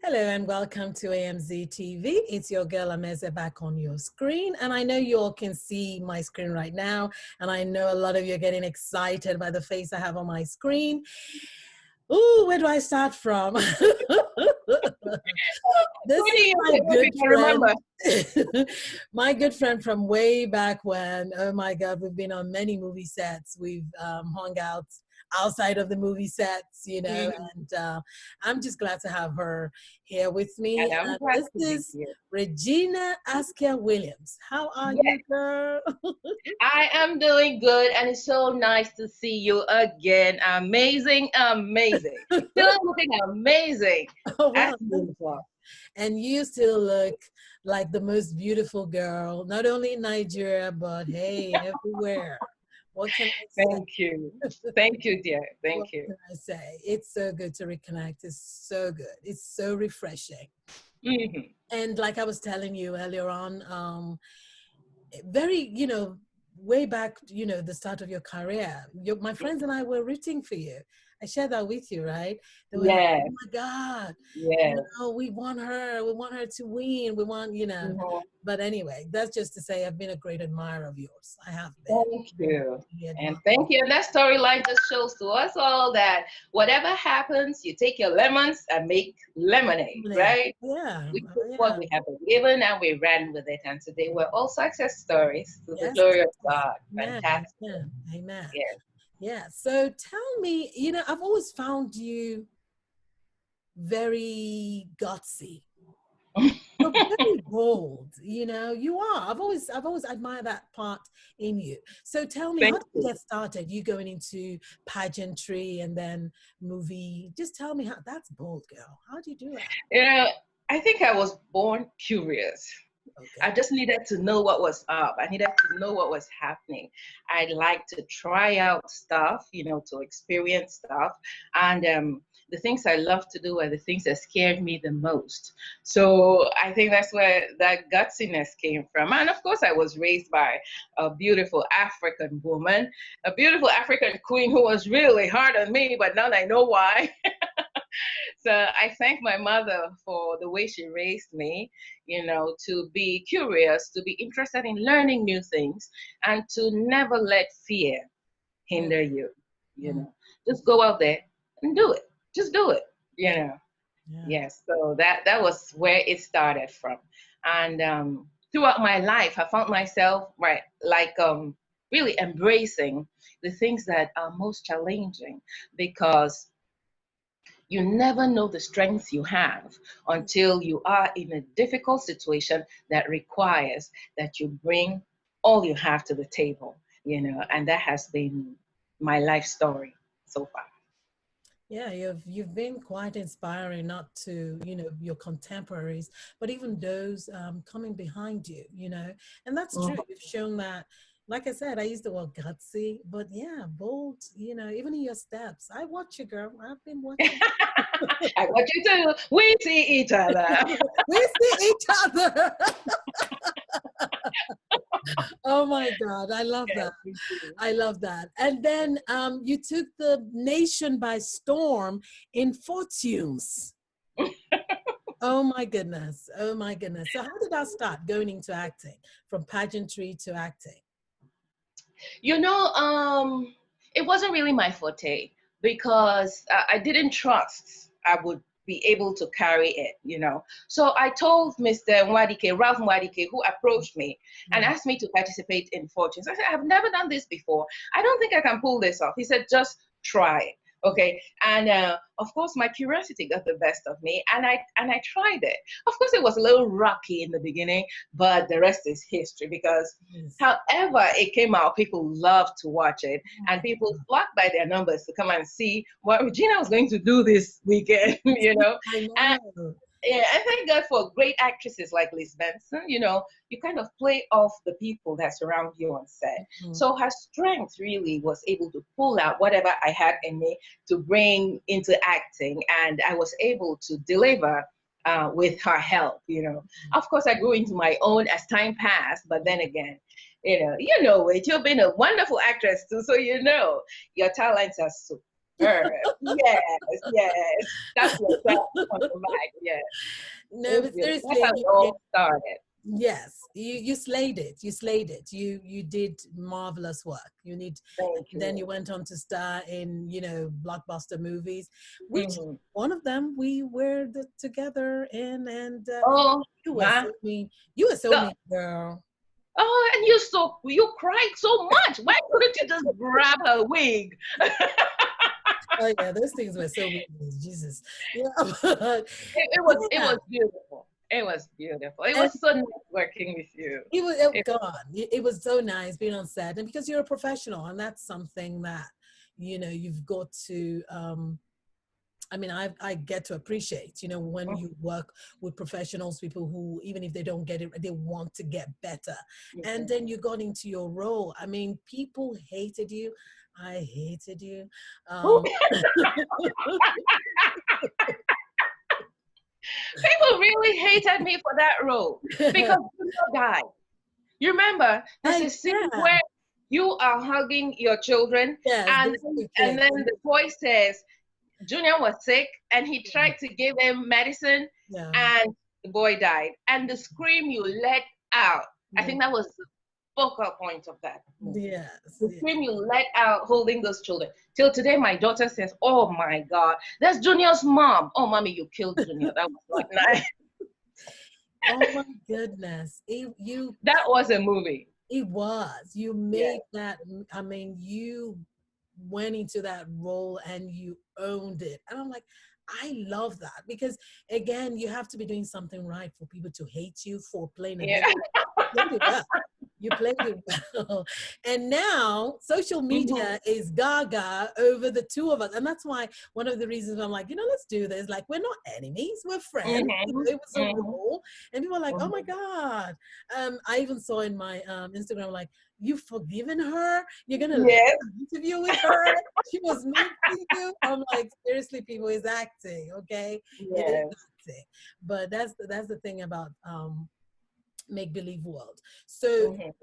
Hello and welcome to AMZtv. It's your girl Ameze back on your screen, and I know you all can see my screen right now, and I know a lot of you are getting excited by the face I have on my screen. Ooh, where do I start from? This is my good friend, my good friend from way back when. Oh my God, we've been on many movie sets. We've hung out outside of the movie sets, and I'm just glad to have her here with me. And I'm This is Regina Askia Williams. How are you, girl? I am doing good, and it's so nice to see you again. Amazing, amazing. Still looking amazing. Oh, wow. Beautiful. And you still look like the most beautiful girl, not only in Nigeria, but hey, everywhere. What can I say? Thank you. Thank you, dear. Thank you. What can I say? It's so good to reconnect. It's so good. It's so refreshing. Mm-hmm. And like I was telling you earlier on, very, way back, the start of your career, my friends and I were rooting for you. I shared that with you, right? They were like, oh my God, we want her to win. We want, Mm-hmm. But anyway, that's just to say I've been a great admirer of yours. I have been. Thank you. And thank you. And that storyline just shows to us all that whatever happens, you take your lemons and make lemonade, right? Yeah. We took what we have been given and we ran with it. And today we're all success stories to the glory of God. Fantastic. Amen. Yes. Yeah. So tell me, I've always found you very gutsy. You're very bold, you are. I've always admired that part in you. So tell me, how did you get started? You going into pageantry and then movie. Just tell me how. That's bold, girl. How do you do that? I think I was born curious. Okay. I just needed to know what was up. I needed to know what was happening. I like to try out stuff, to experience stuff. And the things I love to do are the things that scared me the most. So I think that's where that gutsiness came from. And of course, I was raised by a beautiful African woman, a beautiful African queen who was really hard on me, but now I know why. So I thank my mother for the way she raised me, to be curious, to be interested in learning new things, and to never let fear hinder you, Just go out there and do it. Just do it, Yeah. Yes, so that was where it started from. And throughout my life, I found myself, really embracing the things that are most challenging, because you never know the strengths you have until you are in a difficult situation that requires that you bring all you have to the table, and that has been my life story so far. Yeah, you've been quite inspiring, not to, your contemporaries, but even those coming behind you, and that's true. You've shown that. Like I said, I use the word gutsy, but yeah, bold, even in your steps. I watch you, girl. I've been watching. I watch you too. We see each other. We see each other. Oh my God, I love that. I love that. And then you took the nation by storm in Fortunes. Oh my goodness. Oh my goodness. So how did that start, going into acting, from pageantry to acting? It wasn't really my forte, because I didn't trust I would be able to carry it, So I told Mr. Ralph Mwadike, who approached me and asked me to participate in Fortunes. I said, I've never done this before. I don't think I can pull this off. He said, just try it. Okay. And of course, my curiosity got the best of me, and I tried it. Of course, it was a little rocky in the beginning, but the rest is history, because however it came out, people loved to watch it, and people flocked by their numbers to come and see what Regina was going to do this weekend, I know. Yeah, I thank God for great actresses like Liz Benson. You kind of play off the people that surround you on set. So her strength really was able to pull out whatever I had in me to bring into acting, and I was able to deliver with her help. Of course, I grew into my own as time passed, but then again, you've been a wonderful actress too, so your talents are so Yes, yes. That's yourself on the mic. Yes. No, It's but beautiful. That's seriously, how it all started. yes, you slayed it. You slayed it. You did marvelous work. Thank And then you. you went on to star in, blockbuster movies, which Hmm. one of them we were together in, and Oh you were my so mean. You were so God. mean, girl. Oh, and you cried so much. Why couldn't you just grab her wig? Oh yeah, those things were so mean. Jesus, yeah. It was Yeah. beautiful. It was beautiful. It And was so nice working with you. it was, oh It, God, it was so nice being on set, and because you're a professional, and that's something that you've got to. I mean, I get to appreciate, when you work with professionals, people who, even if they don't get it, they want to get better. And then you got into your role. I mean, people hated you. I hated you. Um, People really hated me for that role because Junior died. You remember there's a scene yeah, where you are hugging your children, yes, and these two and kids. then the boy says Junior was sick, and he tried to give him medicine, Yeah, and the boy died. And the scream you let out, I yeah, think that was the focal point of that movie. yes, The yeah. scream you let out holding those children. Till today, my daughter says, "Oh my God, that's Junior's mom. Oh, mommy, you killed Junior. That was not nice." Oh my goodness. That was a movie. It was. You Yeah. made that, I mean, you went into that role and you owned it. And I'm like, I love that because, again, you have to be doing something right for people to hate you for playing a Yeah. villain. You played it well. You played it well. And now social Mhm. media is gaga over the two of us. And that's why one of the reasons I'm like, let's do this. Like, we're not enemies, we're friends. Mhm. It was a Mhm. role. And people are like, oh my Mhm. God. I even saw in my Instagram, like, you've forgiven her? You're going to let Yes. an interview with her? She was mean to you? I'm like, seriously, people, is acting, okay? It is Yes. acting. But that's the thing about make believe world. So Mhm.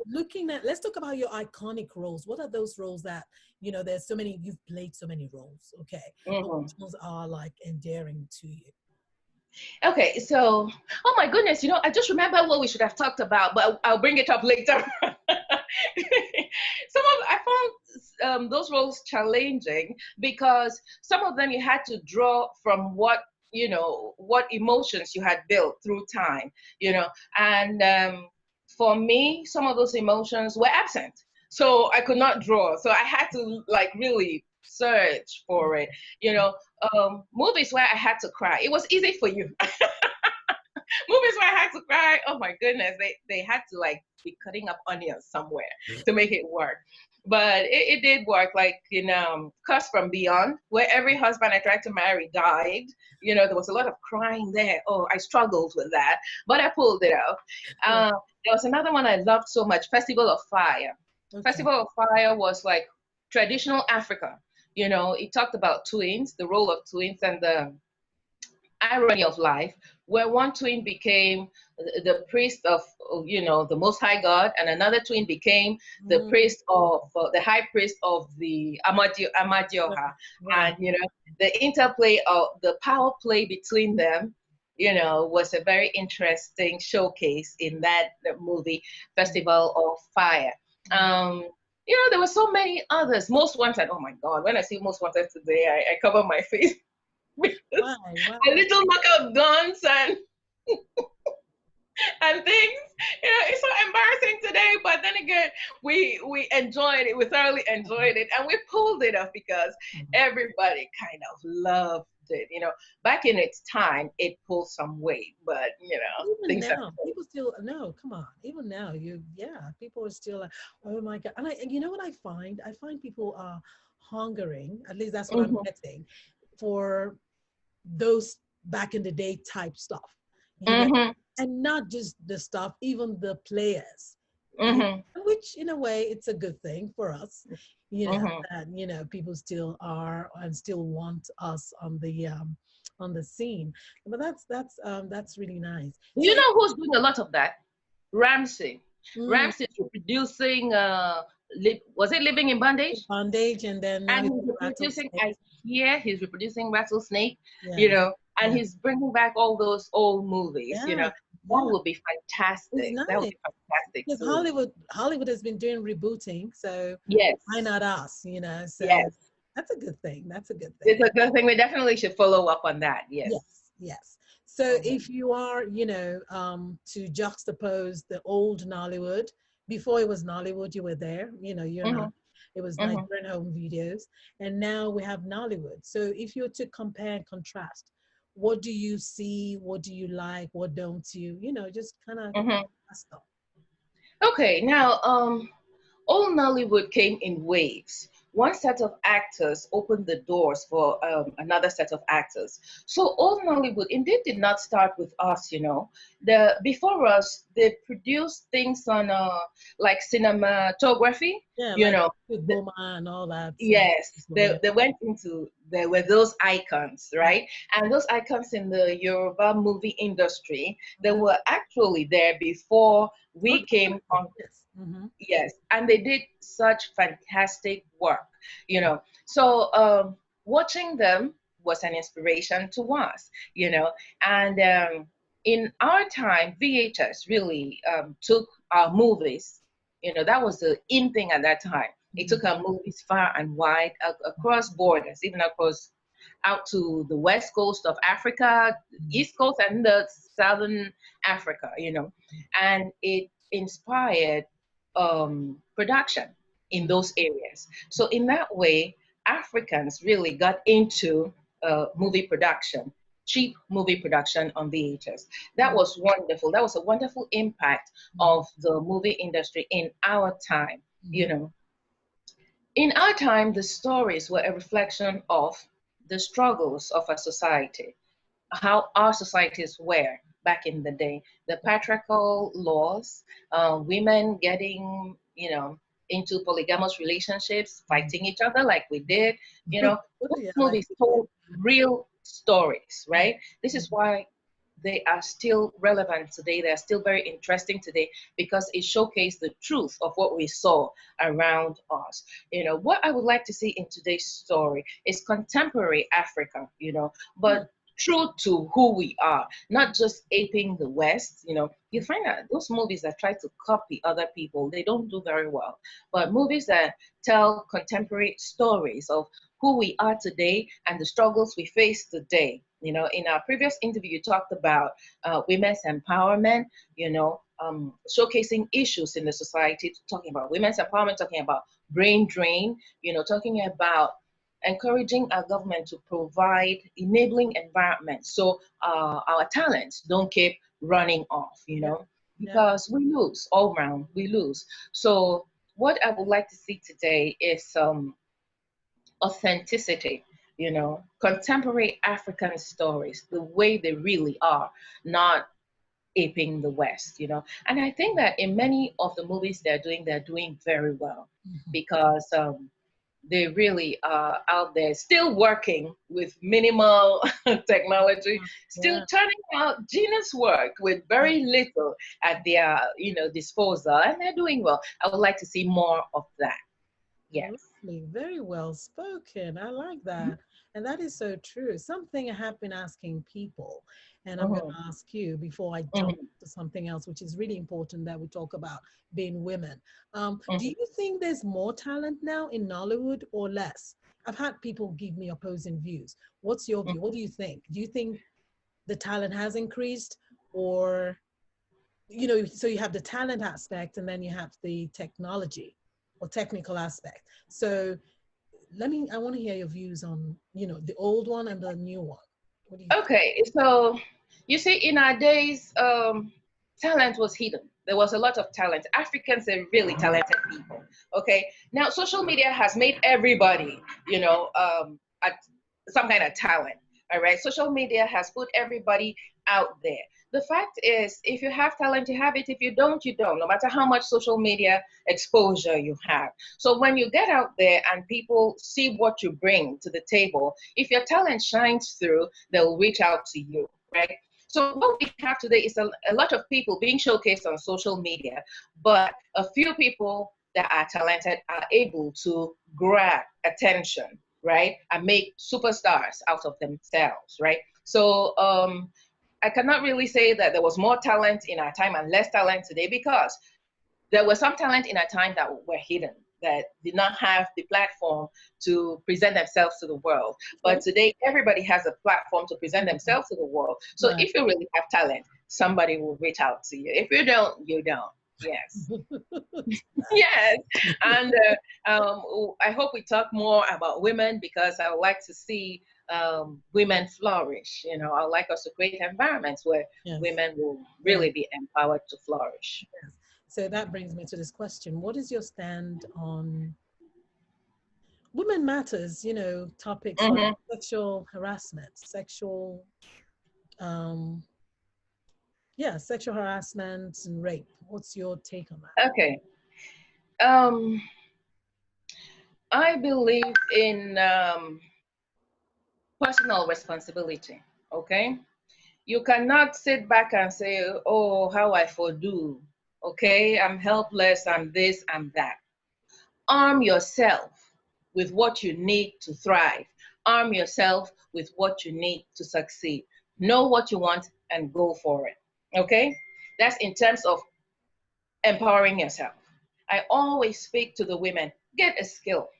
let's talk about your iconic roles. What are those roles that, there's so many, you've played so many roles, okay? But which Mhm. ones are like endearing to you? Okay, so, oh my goodness, I just remember what we should have talked about, but I'll bring it up later. I found those roles challenging because some of them you had to draw from what emotions you had built through time, and for me, some of those emotions were absent. So I could not draw. So I had to like really search for it, you know. Movies where I had to cry. It was easy for you. Movies where I had to cry. Oh my goodness, they had to like be cutting up onions somewhere to make it work. But it did work, like in Curse from Beyond, where every husband I tried to marry died. There was a lot of crying there. Oh, I struggled with that, but I pulled it off. Yeah. There was another one I loved so much, Festival of Fire. Okay. Festival of Fire was like traditional Africa. It talked about twins, the role of twins, and the irony of life, where one twin became the priest of the Most High God, and another twin became the Mm, priest of the high priest of the right. Amadioha, Right. and the interplay of the power play between them. Was a very interesting showcase in that movie, Festival of Fire. Mm. Um, there were so many others. Most Wanted. Oh my God! When I see Most Wanted today, I cover my face Why? because Why? a little knockout guns and things. It's so embarrassing today, but then again, we enjoyed it. We thoroughly enjoyed it, and we pulled it off because everybody kind of loved it. Back in its time, it pulled some weight, but Even things have now, changed. people still no. Come on, even now, yeah, people are still like, oh my God. And you know what I find? I find people are hungering. At least that's what I'm Mhm. getting for those back in the day type stuff, you know, Mhm. and not just the stuff, even the players, Mhm. which in a way it's a good thing for us, Mhm. that people still are and still want us on the scene. But that's really nice. So Who's doing a lot of that? Ramsey. mm, Ramsey is producing was it Living in Bondage? Bondage, and then now And he's he's reproducing, Rattlesnake. I hear he's reproducing Rattlesnake, Yeah, and yeah, he's bringing back all those old movies, yeah, That yeah. would be It's fantastic. That would nice be fantastic because too. Hollywood has been doing rebooting, so why Yes, not us? So yes. that's a good thing. That's a good thing. It's a good thing. We definitely should follow up on that. Yes. Yes, yes. So Mhm. if you are, to juxtapose the old Nollywood, before it was Nollywood, you were there, you're not. Mhm. It was Mhm. Nigerian home videos. And now we have Nollywood. So if you were to compare and contrast, what do you see? What do you like? What don't you? Just kind of Mhm. stuff. Okay. Now, old Nollywood came in waves. One set of actors opened the doors for another set of actors. So old Nollywood indeed did not start with us. The before us, they produced things on like cinematography. Yeah, You like know, with Boma and all that. Yes, Yeah. they went into, there were those icons, right? And those icons in the Yoruba movie industry, they were actually there before Oh, we came on. yes. Mm-hmm. Yes, and they did such fantastic work. So watching them was an inspiration to us. And in our time, VHS really took our movies. That was the in thing at that time. It Mm-hmm. took our movies far and wide, across borders, even across out to the west coast of Africa, east coast, and the southern Africa. And it inspired production in those areas. So in that way, Africans really got into movie production, cheap movie production on VHS. That was wonderful. That was a wonderful impact of the movie industry in our time. You Mm-hmm. know, in our time, the stories were a reflection of the struggles of a society, how our societies were back in the day, the patriarchal laws, women getting, into polygamous relationships, fighting each other like we did. Yeah, Those like movies told real stories, right? This is why they are still relevant today. They're still very interesting today because it showcased the truth of what we saw around us. What I would like to see in today's story is contemporary Africa, but true to who we are, not just aping the West. You find that those movies that try to copy other people, they don't do very well. But movies that tell contemporary stories of who we are today and the struggles we face today. In our previous interview, you talked about women's empowerment, showcasing issues in the society, talking about women's empowerment, talking about brain drain, talking about encouraging our government to provide enabling environments so our talents don't keep running off, yeah, yeah. because we lose all round, we lose. So what I would like to see today is authenticity, contemporary African stories, the way they really are, not aping the West. And I think that in many of the movies they're doing very well because they really are out there still working with minimal technology, still Yeah. turning out genius work with very little at their, disposal, and they're doing well. I would like to see more of that. Yes. Lovely, very well spoken. I like that. And that is so true. Something I have been asking people, and I'm going Mhm, to ask you before I jump mhm, to something else, which is really important that we talk about being women. Do mhm, you think there's more talent now in Nollywood or less? I've had people give me opposing views. What's your mhm. view? What do you think? Do you think the talent has increased, or, so you have the talent aspect and then you have the technology or technical aspect. So I want to hear your views on, the old one and the new one. What do you think? Okay, so you see, in our days, talent was hidden. There was a lot of talent. Africans are really talented people. Okay, now social media has made everybody, at some kind of talent. All right, social media has put everybody out there. The fact is, if you have talent, you have it. If you don't, you don't. No matter how much social media exposure you have. So when you get out there and people see what you bring to the table, if your talent shines through, they'll reach out to you, right? So what we have today is a lot of people being showcased on social media, but a few people that are talented are able to grab attention, right? And make superstars out of themselves, right? So I cannot really say that there was more talent in our time and less talent today, because there was some talent in our time that were hidden, that did not have the platform to present themselves to the world. But today, everybody has a platform to present themselves to the world. So if you really have talent, somebody will reach out to you. If you don't, you don't. Yes. Yes. And I hope we talk more about women, because I would like to see women flourish. You know, I would like us to create environments where women will really be empowered to flourish. Yes. So that brings me to this question. What is your stand on Women Matters, you know, topics like sexual harassment, sexual harassment and rape? What's your take on that? Okay. I believe in personal responsibility, okay? You cannot sit back and say, oh, how I do, okay? I'm helpless, I'm this, I'm that. Arm yourself with what you need to thrive. Arm yourself with what you need to succeed. Know what you want and go for it, okay? That's in terms of empowering yourself. I always speak to the women, get a skill.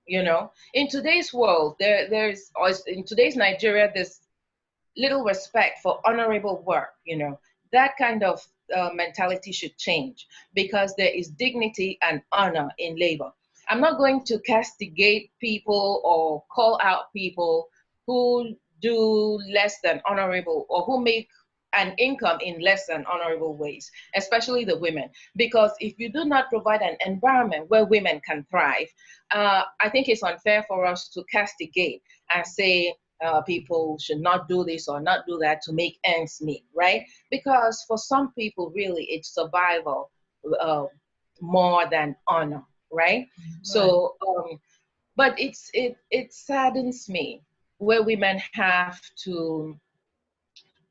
You know, in today's world, in today's Nigeria, there's little respect for honorable work. You know, that kind of mentality should change, because there is dignity and honor in labor. I'm not going to castigate people or call out people who do less than honorable, or who make an income in less than honorable ways, especially the women. Because if you do not provide an environment where women can thrive, I think it's unfair for us to castigate and say people should not do this or not do that to make ends meet, right? Because for some people, really, it's survival more than honor, right? So, but it saddens me where women have to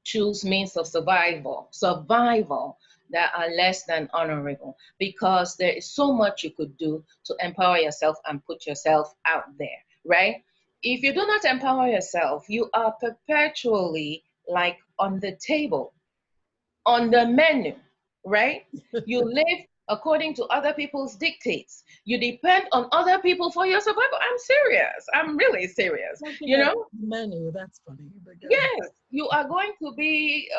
choose means of survival that are less than honorable, because there is so much you could do to empower yourself and put yourself out there, right? If you do not empower yourself, you are perpetually like on the table, on the menu, right? You live according to other people's dictates. You depend on other people for your survival. I'm serious. I'm really serious. You know? Menu, that's funny. Yes, you are going to be,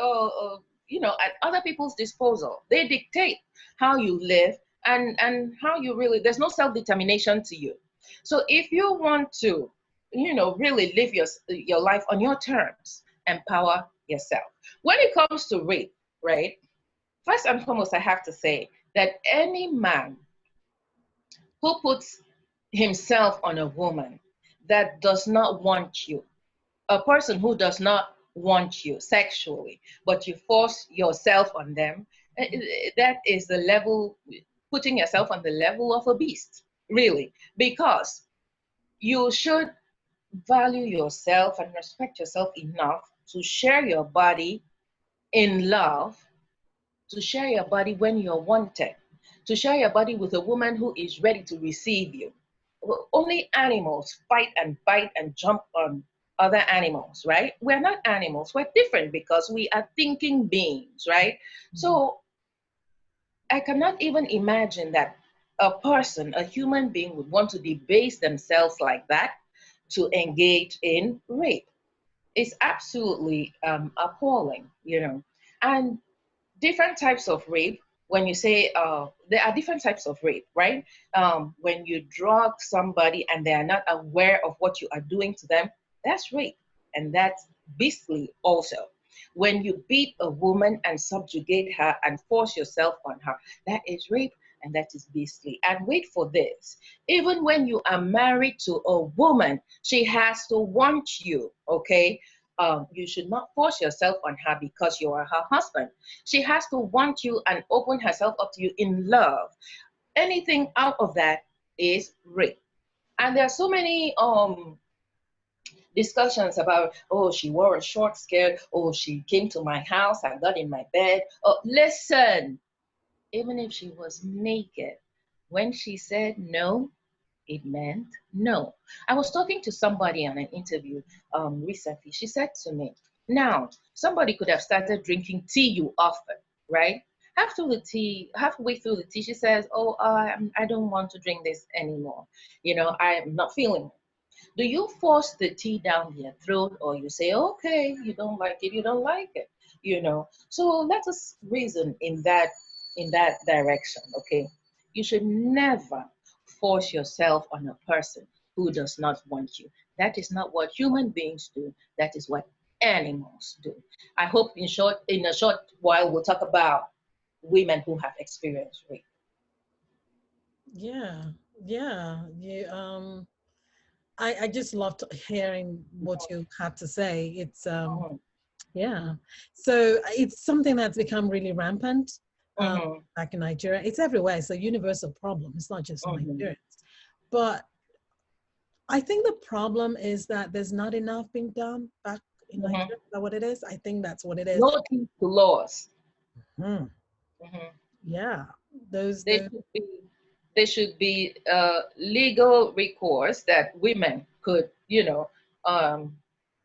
you know, at other people's disposal. They dictate how you live and how you really. There's no self-determination to you. So if you want to, you know, really live your life on your terms, empower yourself. When it comes to rape, right? First and foremost, I have to say that any man who puts himself on a woman that does not want you, a person who does not want you sexually, but you force yourself on them, that is the level, putting yourself on the level of a beast, really, because you should value yourself and respect yourself enough to share your body in love, to share your body when you're wanted, to share your body with a woman who is ready to receive you. Only animals fight and bite and jump on other animals, right? We're not animals, we're different because we are thinking beings, right? So I cannot even imagine that a person, a human being, would want to debase themselves like that to engage in rape. It's absolutely appalling, you know. And different types of rape, when you say there are different types of rape, right? When you drug somebody and they are not aware of what you are doing to them, that's rape, and that's beastly also. When you beat a woman and subjugate her and force yourself on her, that is rape, and that is beastly. And wait for this, even when you are married to a woman, she has to want you, okay? You should not force yourself on her because you are her husband. She has to want you and open herself up to you in love. Anything out of that is rape. And there are so many discussions about, oh, she wore a short skirt, oh, she came to my house, I got in my bed. Oh, listen, even if she was naked, When she said no, it meant no. I was talking to somebody on an interview recently. She said to me, now, somebody could have started drinking tea you offered, right? Halfway through the tea, she says, oh, I don't want to drink this anymore. I'm not feeling it. Do you force the tea down their throat, or you say, okay, you don't like it, you don't like it, So let us reason in that direction, okay? You should never force yourself on a person who does not want you. That is not what human beings do. That is what animals do. I hope in a short while we'll talk about women who have experienced rape. Yeah, yeah. I just loved hearing what you had to say. It's Mhm. yeah. So it's something that's become really rampant Mhm. back in Nigeria. It's everywhere. It's a universal problem. It's not just Mhm. Nigerians. But I think the problem is that there's not enough being done back in Mhm. Nigeria. Is that what it is? I think that's what it is. No teeth to laws. Hmm. Mhm. Yeah. Those There those should be there should be legal recourse that women could, um,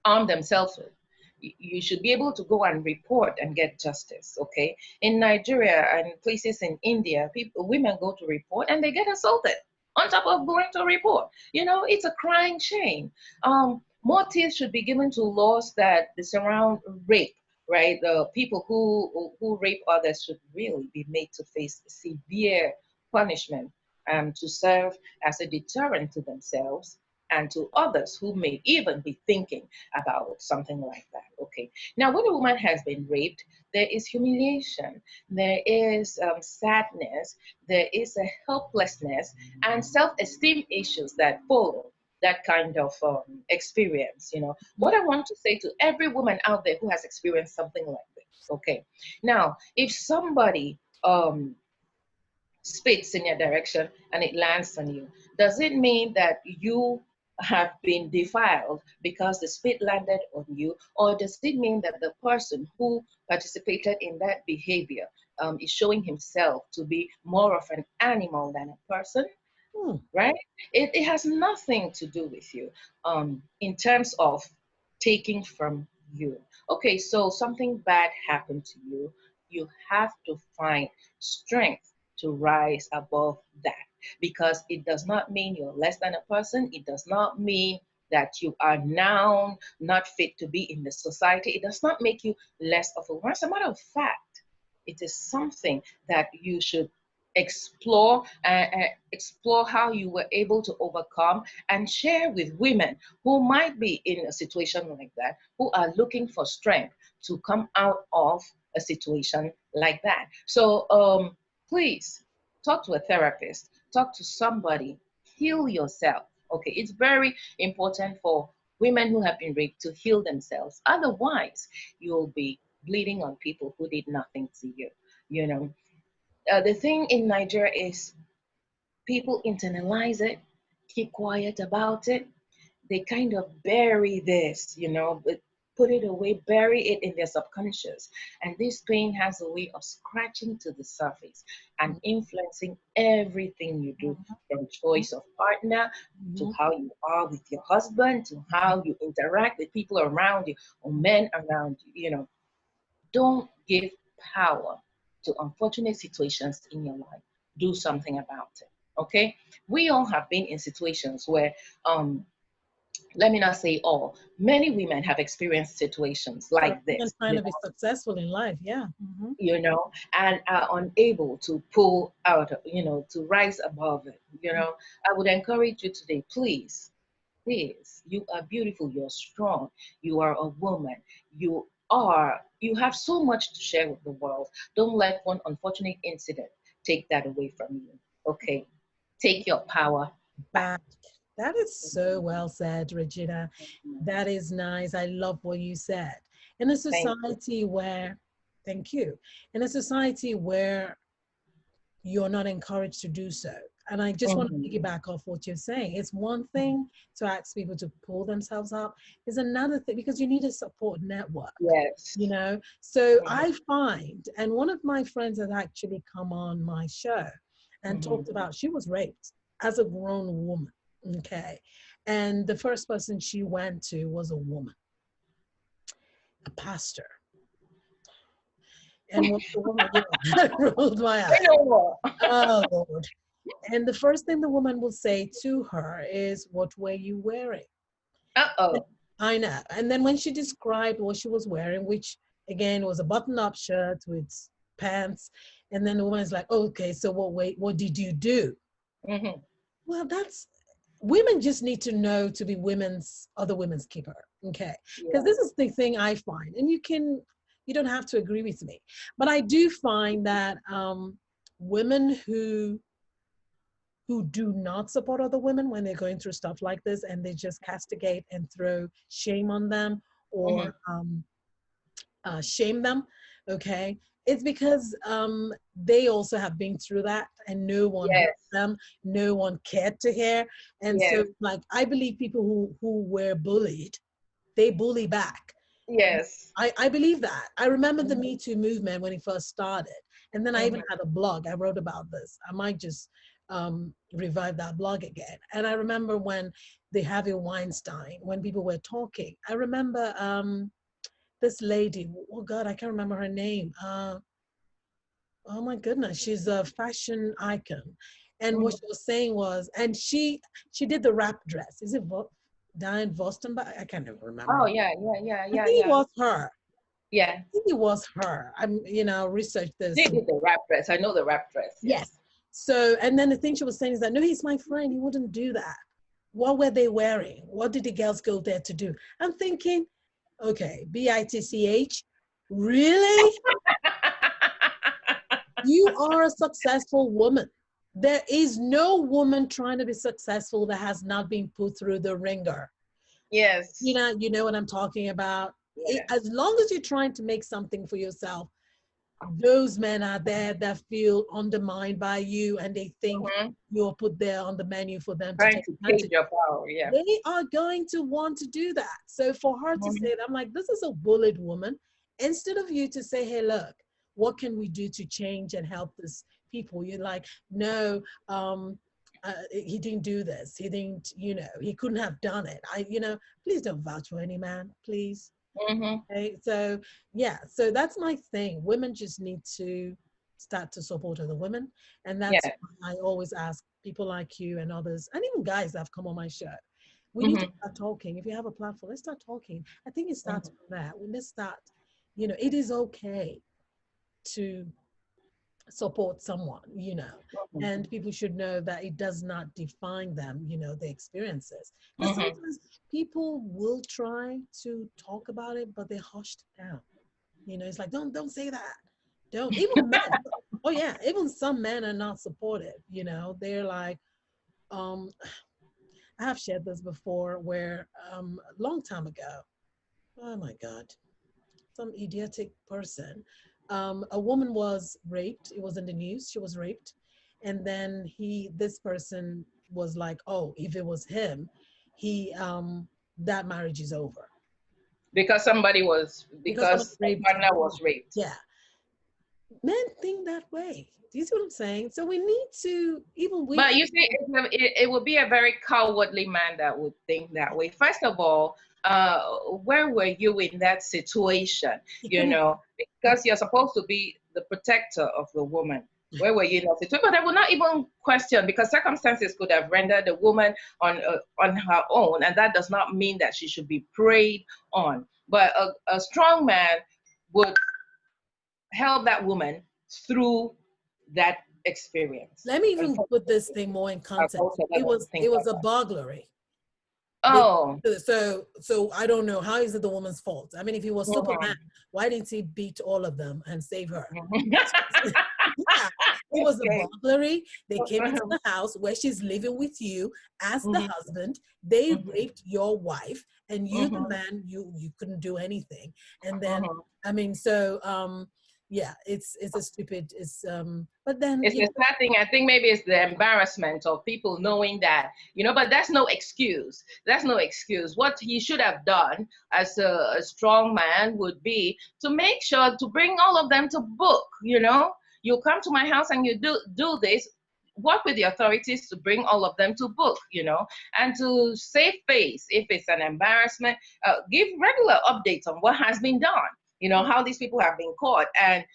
arm themselves with. You should be able to go and report and get justice. Okay, in Nigeria and places in India, women go to report and they get assaulted on top of going to report. It's a crying shame. More teeth should be given to laws that surround rape, right? The people who rape others should really be made to face severe punishment, to serve as a deterrent to themselves and to others who may even be thinking about something like that. Okay. Now, when a woman has been raped, there is humiliation, there is sadness, there is a helplessness and self-esteem issues that follow that kind of experience. What I want to say to every woman out there who has experienced something like this. Okay. Now, if somebody spits in your direction and it lands on you, does it mean that you have been defiled because the spit landed on you, or does it mean that the person who participated in that behavior is showing himself to be more of an animal than a person? hmm. Right? It has nothing to do with you in terms of taking from you. Okay, so something bad happened to you. You have to find strength to rise above that, because it does not mean you're less than a person. It does not mean that you are now not fit to be in the society. It does not make you less of a woman. As a matter of fact, it is something that you should explore how you were able to overcome and share with women who might be in a situation like that, who are looking for strength to come out of a situation like that. So please talk to a therapist, talk to somebody, heal yourself. Okay, it's very important for women who have been raped to heal themselves. Otherwise, you'll be bleeding on people who did nothing to you. You know, the thing in Nigeria is people internalize it, keep quiet about it. They kind of bury this, but put it away, bury it in their subconscious. And this pain has a way of scratching to the surface and influencing everything you do, from choice of partner to Mhm. how you are with your husband, to how you interact with people around you or men around you. Don't give power to unfortunate situations in your life. Do something about it. Okay? We all have been in situations where, let me not say all, many women have experienced situations Or like even this, trying to be successful in life. Yeah. Hmm. and are unable to pull out, to rise above it. I would encourage you today, please, please, you are beautiful, you're strong, you are a woman, you have so much to share with the world. Don't let one unfortunate incident take that away from you. Okay, take your power back. Back. That is so well said, Regina. That is nice. I love what you said. In a Thank you. society where, thank you, in a society where you're not encouraged to do so. And I just want to Mhm. piggyback off what you're saying. It's one thing to ask people to pull themselves up. It's another thing because you need a support network, Yes. So Mhm. I find, and one of my friends has actually come on my show, and talked about she was raped as a grown woman. Okay. And the first person she went to was a woman, a pastor. And what the woman, that rolled my eye. Oh, Lord. And the first thing the woman will say to her is, "What were you wearing?" Uh-oh. I know. And then when she described what she was wearing, which again was a button-up shirt with pants, and then the woman is like, oh, "Okay, so what did you do?" Mm-hmm. Well, women just need to know to be other women's keeper. Okay. Because this is the thing I find, and you don't have to agree with me, but I do find that women who do not support other women when they're going through stuff like this, and they just castigate and throw shame on them, or shame them, okay, it's because they also have been through that, and no one heard them, no one cared to hear. And so, like, I believe people who were bullied, they bully back. Yes. I believe that. I remember the Me Too movement when it first started. And then I even had a blog. I wrote about this. I might just revive that blog again. And I remember when the Harvey Weinstein, when people were talking, I remember this lady, oh God, I can't remember her name. Oh my goodness, she's a fashion icon. And what she was saying was, and she did the wrap dress. Is it Diane Vostenberg? I can't even remember. Oh yeah. I think it was her. Yeah. I think it was her. I'm, researched this. They did the wrap dress. I know the wrap dress. Yes. So, and then the thing she was saying is that, no, he's my friend. He wouldn't do that. What were they wearing? What did the girls go there to do? I'm thinking, okay, BITCH, really? You are a successful woman. There is no woman trying to be successful that has not been put through the ringer. Yes. You know what I'm talking about? Yeah. As long as you're trying to make something for yourself, those men are there that feel undermined by you, and they think you're put there on the menu for them to take your power. Yeah. They are going to want to do that. So for her to say that, I'm like, this is a bullied woman. Instead of you to say, hey, look, what can we do to change and help these people? You're like, no, he didn't do this. He didn't, he couldn't have done it. Please don't vouch for any man, please. Okay, so yeah, so that's my thing. Women just need to start to support other women, and that's why I always ask people like you and others, and even guys that have come on my show. We need to start talking. If you have a platform, let's start talking. I think it starts from that. Let's start. It is okay to support someone, and people should know that it does not define them, the experiences. But sometimes people will try to talk about it, but they're hushed down. It's like, don't say that. Don't. Even men. Oh yeah, even some men are not supportive. They're like, I have shared this before, where a long time ago, oh my God, some idiotic person, a woman was raped. It was in the news. She was raped. And then this person was like, oh, if it was him, that marriage is over. Because a partner was raped. Yeah. Men think that way. Do you see what I'm saying? So we need to, But you see, it would be a very cowardly man that would think that way. First of all, where were you in that situation? Because you're supposed to be the protector of the woman. Where were you in that situation? But I will not even question, because circumstances could have rendered the woman on her own, and that does not mean that she should be preyed on. But a strong man would help that woman through that experience. Let me even put this thing more in context. It was a burglary. Oh. So I don't know, how is it the woman's fault? I mean, if he was Superman, why didn't he beat all of them and save her? Yeah, it was a burglary. They came into the house where she's living with you as the husband. They raped your wife, and you, the man, you couldn't do anything. And then, I mean, so yeah, it's a stupid, but then it's a sad thing. I think maybe it's the embarrassment of people knowing that, but that's no excuse. That's no excuse. What he should have done as a strong man would be to make sure to bring all of them to book. You come to my house and you do this. work with the authorities to bring all of them to book, and to save face if it's an embarrassment. Give regular updates on what has been done, how these people have been caught, and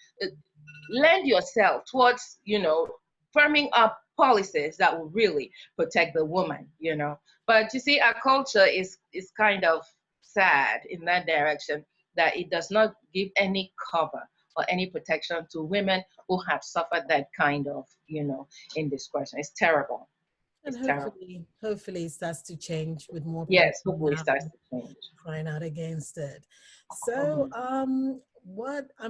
lend yourself towards, firming up policies that will really protect the woman, But you see, our culture is kind of sad in that direction, that it does not give any cover or any protection to women who have suffered that kind of, indiscretion. It's terrible. And It's terrible. hopefully it starts to change with more people Yes, hopefully it starts to change. crying out against it. So,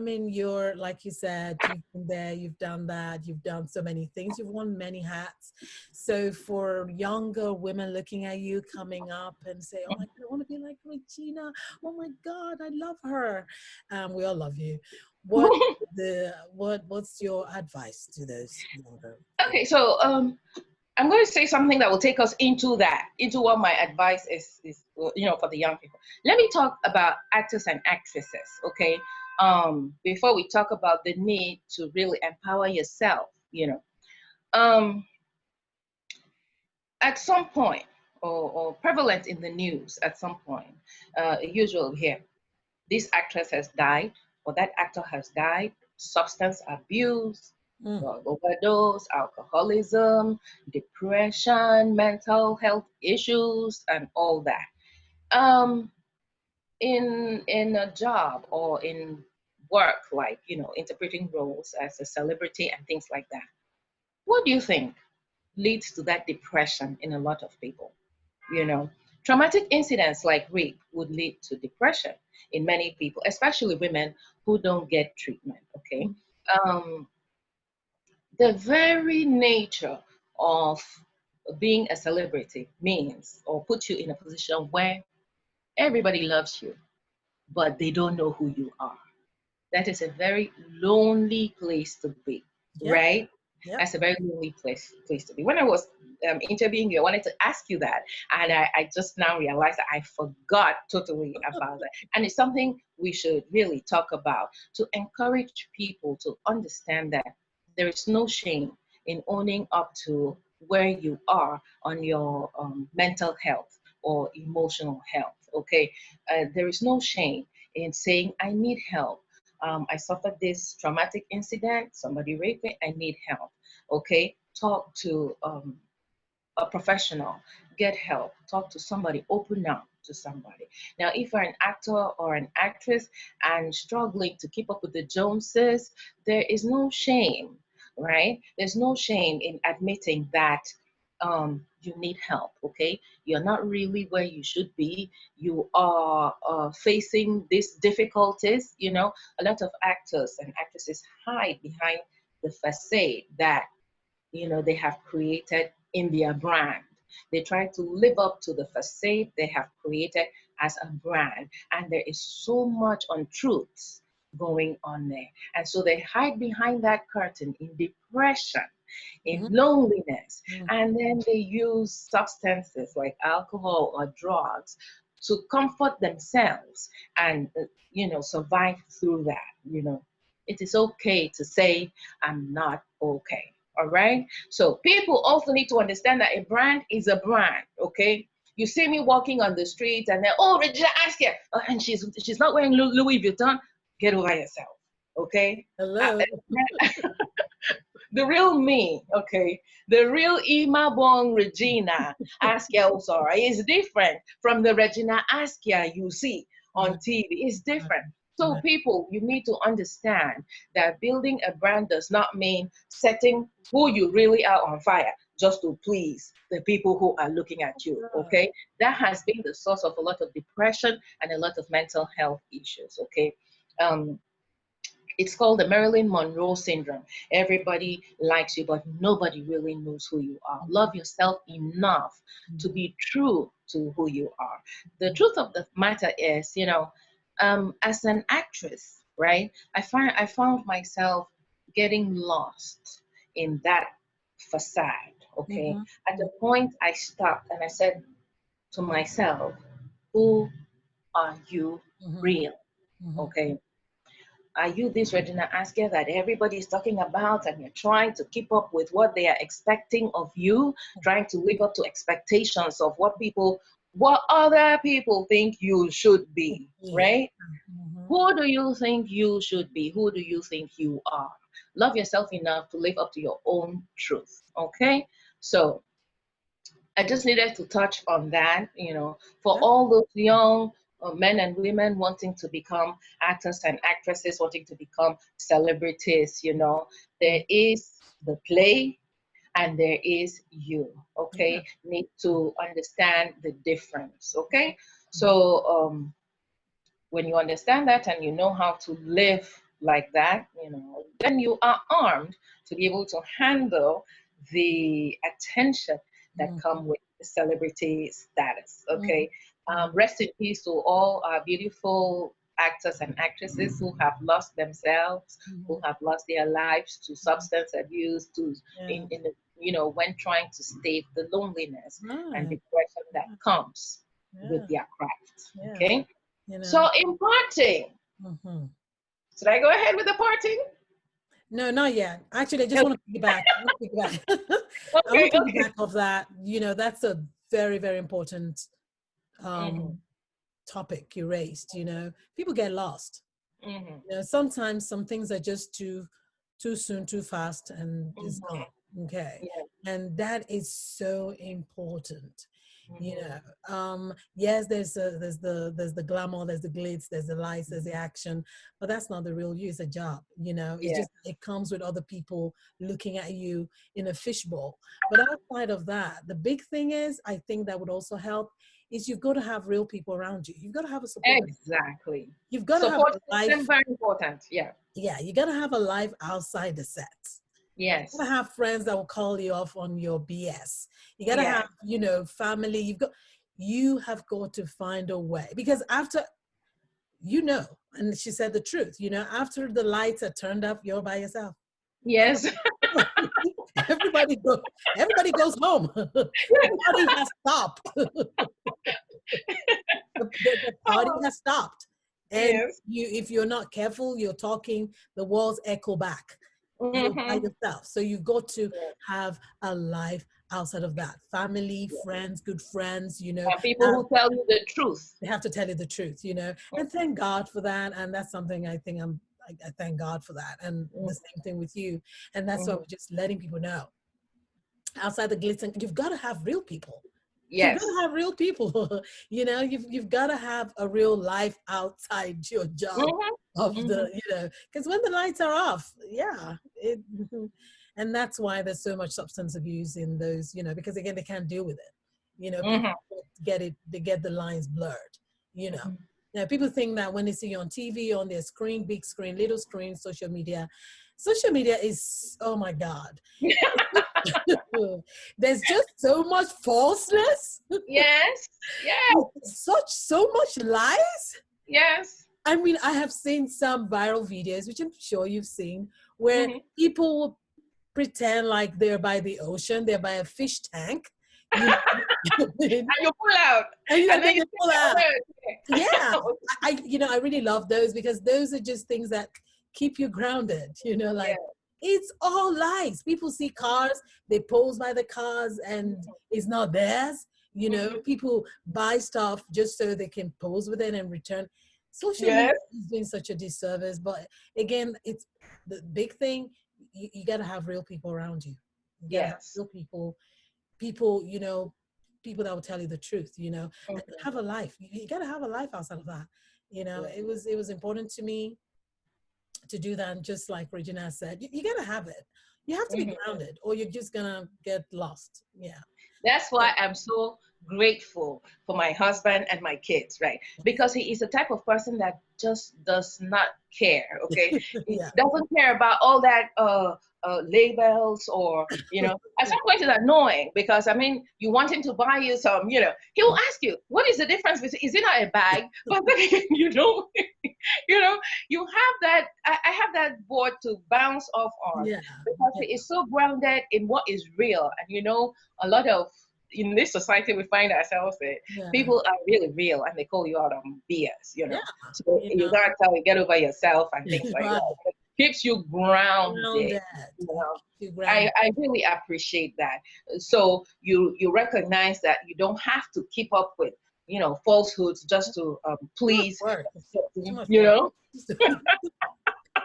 you're, like you said, you've been there, you've done that, you've done so many things, you've worn many hats. So for younger women looking at you coming up and say, oh my God, I want to be like Regina. Oh my God, I love her. We all love you. What's your advice to those younger? Okay, so I'm going to say something that will take us into what my advice is, for the young people. Let me talk about actors and actresses, okay? Before we talk about the need to really empower yourself, at some point, or prevalent in the news at some point, usually here, this actress has died, or that actor has died, substance abuse, drug overdose, alcoholism, depression, mental health issues, and all that. In a job or in work, like, interpreting roles as a celebrity and things like that, what do you think leads to that depression in a lot of people? Traumatic incidents like rape would lead to depression in many people, especially women who don't get treatment, okay? The very nature of being a celebrity means, or puts you in a position where everybody loves you, but they don't know who you are. That is a very lonely place to be, right? Yep. That's a very lonely place to be. When I was interviewing you, I wanted to ask you that, and I just now realized that I forgot totally about that. And it's something we should really talk about, to encourage people to understand that there is no shame in owning up to where you are on your mental health or emotional health, okay? There is no shame in saying, I need help. I suffered this traumatic incident, somebody raped me, I need help, okay? Talk to a professional, get help, talk to somebody, open up to somebody. Now, if you're an actor or an actress and struggling to keep up with the Joneses, there is no shame, right? There's no shame in admitting that you need help, okay? You're not really where you should be. You are facing these difficulties, A lot of actors and actresses hide behind the facade that, they have created in their brand. They try to live up to the facade they have created as a brand. And there is so much untruths going on there. And so they hide behind that curtain in depression, in loneliness. And then they use substances like alcohol or drugs to comfort themselves and, survive through that. It is okay to say, I'm not okay. All right. So people also need to understand that a brand is a brand. Okay. You see me walking on the street and then, oh, Regina Askia, and she's not wearing Louis Vuitton. Get over yourself. Okay. Hello. The real me, okay, the real Ima Bong Regina Askia Osora is different from the Regina Askia you see on TV. It's different. So people, you need to understand that building a brand does not mean setting who you really are on fire just to please the people who are looking at you, okay? That has been the source of a lot of depression and a lot of mental health issues, okay? It's called the Marilyn Monroe syndrome. Everybody likes you, but nobody really knows who you are. Love yourself enough to be true to who you are. The truth of the matter is, as an actress, right, I found myself getting lost in that facade, okay? At the point I stopped and I said to myself, who are you real? Okay. Are you this Regina Askia that everybody is talking about, and you're trying to keep up with what they are expecting of you, trying to live up to expectations of what other people think you should be, right? Who do you think you should be? Who do you think you are? Love yourself enough to live up to your own truth, okay? So I just needed to touch on that, for all those young men and women wanting to become actors and actresses, wanting to become celebrities, there is the play and there is you, okay? Need to understand the difference, okay? So when you understand that and you know how to live like that, then you are armed to be able to handle the attention that come with the celebrity status. Okay. Rest in peace to all our beautiful actors and actresses who have lost themselves, who have lost their lives to substance abuse, when trying to stave the loneliness and depression that comes with their craft. Okay. So in parting, should I go ahead with the parting? No, not yet. Actually, I just want to piggyback. I want to piggyback off that. That's a very, very important topic you raised. People get lost. Sometimes some things are just too soon, too fast, and it's gone. Okay, and that is so important. Yes, there's the glamour, there's the glitz, there's the lights, there's the action, but that's not the real you. It's a job. It's just, it comes with other people looking at you in a fishbowl. But outside of that, the big thing is, I think that would also help, is you've got to have real people around you. You've got to have a support. Exactly. You've got to have a life. Very important. Yeah, you got to have a life outside the set. Yes. You gotta have friends that will call you off on your BS. You gotta have, family. You have got to find a way, because after, and she said the truth, after the lights are turned up, you're by yourself. Yes. Everybody goes home. The party has stopped. the party has stopped. And if you're not careful, you're talking, the walls echo back. You're by yourself. So you've got to have a life outside of that. Family, friends, good friends, And people who tell you the truth. They have to tell you the truth, and thank God for that. And that's something I think I thank God for that. And the same thing with you. And that's why we're just letting people know. Outside the glitz, you've got to have real people. Yes. You've got to have real people. You've got to have a real life outside your job of the, because when the lights are off, and that's why there's so much substance abuse in those, because again, they can't deal with it. People they get the lines blurred, Now, people think that when they see you on TV, on their screen, big screen, little screen, social media is, oh my God. There's just so much falseness. Yes. So much lies. Yes. I mean, I have seen some viral videos, which I'm sure you've seen, where people will pretend like they're by the ocean, they're by a fish tank. And you pull out. And then you pull out. Yeah. I really love those, because those are just things that keep you grounded, it's all lies. People see cars, they pose by the cars, and it's not theirs. People buy stuff just so they can pose with it and return. Social media is doing such a disservice. But again, it's the big thing. You got to have real people around you. Real people, people that will tell you the truth. And have a life. You got to have a life outside of that. It was important to me to do that. And just like Regina said, you got to have it. You have to be grounded, or you're just gonna get lost. That's why I'm so grateful for my husband and my kids, right? Because he is the type of person that just does not care. Okay. He doesn't care about all that labels, or at some point it's annoying, because you want him to buy you some, he will ask you, what is the difference between, is it not a bag? But then you have that, I have that board to bounce off on, because he is so grounded in what is real. And a lot of in this society we find ourselves in, people are really real and they call you out on BS, you know. So you gotta tell you, get over yourself and things like that. It keeps you grounded. You know? I really appreciate that. So you recognize that you don't have to keep up with, you know, falsehoods just to please, you know.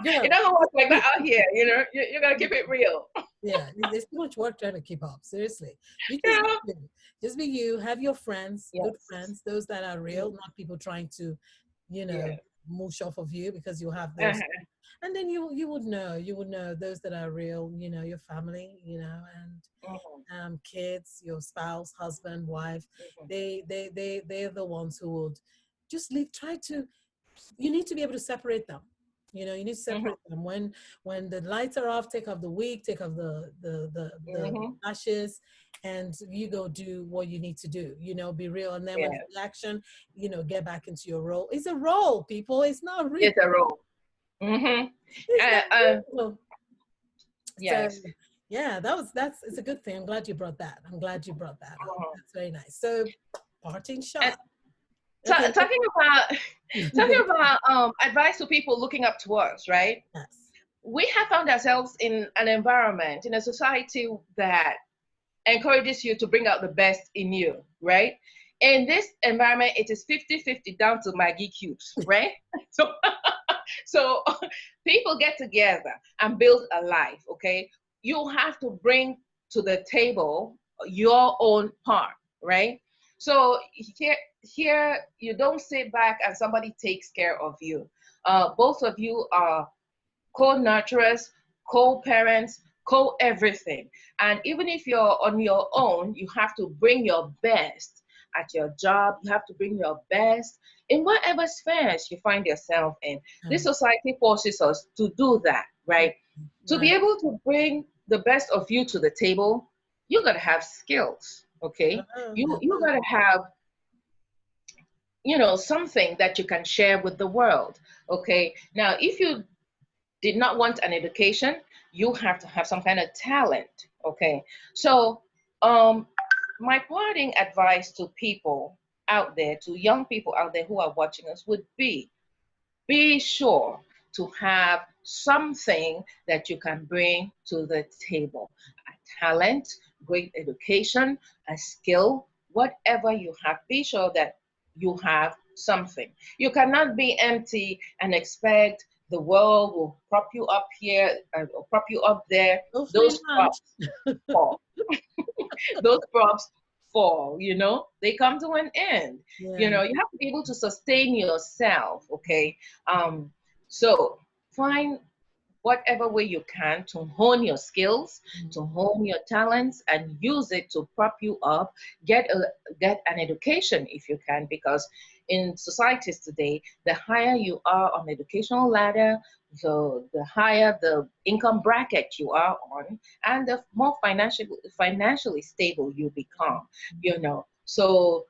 It doesn't work like that out here, you know. You're gonna keep it real. There's too much work trying to keep up. Seriously, you just be you. Have your friends, good friends, those that are real, not people trying to, you know, moosh off of you because you have those. And then you would know those that are real. You know, your family, you know, and kids, your spouse, husband, wife. They're the ones who would just leave. You need to be able to separate them. You know, you need to separate them. When the lights are off, take off the wig, take off the lashes, and you go do what you need to do. You know, be real. And then when it's action, you know, get back into your role. It's a role, people. It's not real. It's a role. Yes. So, yeah, it's a good thing. I'm glad you brought that. That's very nice. So, parting shot. Talking about advice to people looking up to us, right? Yes. We have found ourselves in an environment, in a society that encourages you to bring out the best in you, right? In this environment, it is 50-50 down to Maggie cubes, right? So people get together and build a life, okay? You have to bring to the table your own part, right? So here you don't sit back and somebody takes care of you. Both of you are co-nurturers, co-parents, co-everything. And even if you're on your own, you have to bring your best at your job. You have to bring your best in whatever spheres you find yourself in. This society forces us to do that, right? To be able to bring the best of you to the table, you got to have skills. Okay, you gotta have, you know, something that you can share with the world. Okay, now if you did not want an education, you have to have some kind of talent. Okay, so my parting advice to people out there, to young people out there who are watching us, would be sure to have something that you can bring to the table. A talent, great education, a skill, whatever you have, be sure that you have something. You cannot be empty and expect the world will prop you up here or prop you up there. Those props fall. Those props fall, you know, they come to an end. You know, you have to be able to sustain yourself, okay? So find whatever way you can to hone your skills, to hone your talents, and use it to prop you up. Get an education if you can, because in societies today, the higher you are on the educational ladder, the higher the income bracket you are on, and the more financially stable you become. You know, so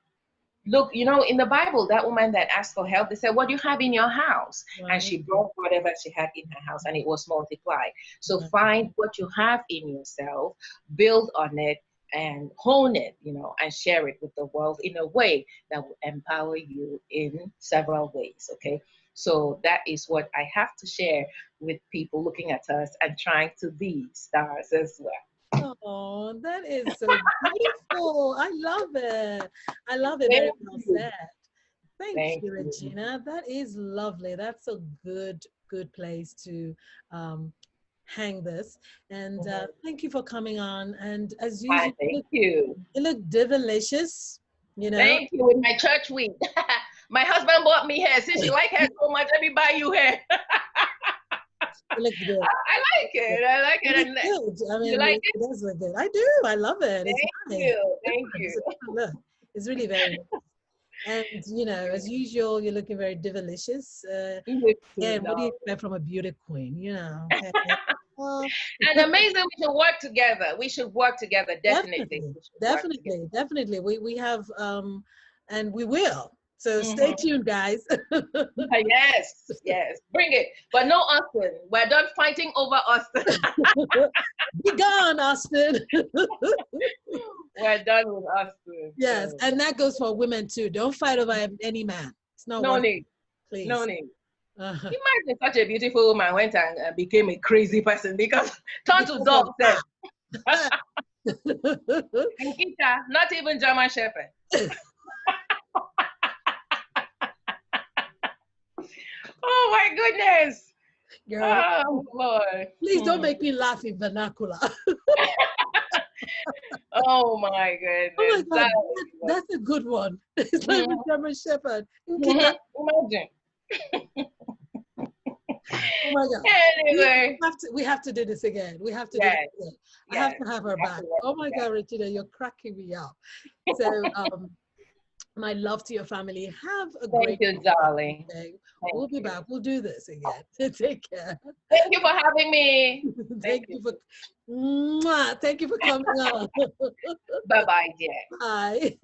look, you know, in the Bible, that woman that asked for help, they said, what do you have in your house? And she brought whatever she had in her house, and it was multiplied. So find what you have in yourself, build on it, and hone it, you know, and share it with the world in a way that will empower you in several ways, okay? So that is what I have to share with people looking at us and trying to be stars as well. Oh, that is so beautiful. I love it. I love it. Very well said. Thank you, Regina. That is lovely. That's a good place to hang this. And thank you for coming on. And as usual, you look delicious. You know. Thank you. With my church week, my husband bought me hair. Since you like hair so much, let me buy you hair. It looks good. I like it. I like it. It's good. I mean, you like it? It does look good. I do. I love it. Thank you. Thank you. Look, it's really very nice. And, you know, as usual, you're looking very delicious. Yeah, what do you expect from a beauty queen, you know? And amazing, we should work together. We should work together, definitely. Definitely. We have, and we will. So stay tuned, guys. Yes. Bring it. But no Austin. We're done fighting over Austin. Be gone, Austin. We're done with us too. Yes, So. and that goes for women too. Don't fight over any man. It's not No worth need. it. Please. No need. Uh-huh. Imagine such a beautiful woman went and became a crazy person because turned to dog said. And Kita, not even German Shepherd. Oh my goodness. Girl, oh Lord. Please don't make me laugh in vernacular. Oh my goodness. Oh my God, that's a good one. It's not even German Shepherd. Imagine. Oh my God. Anyway. We have to do this again. We have to do this again. I have to have her back. Oh my God, Regina, you're cracking me up. So, my love to your family. Have a great day. Thank you, darling. We'll be back. We'll do this again. Take care. Thank you for having me. Thank you for coming on. Bye-bye, dear. Bye.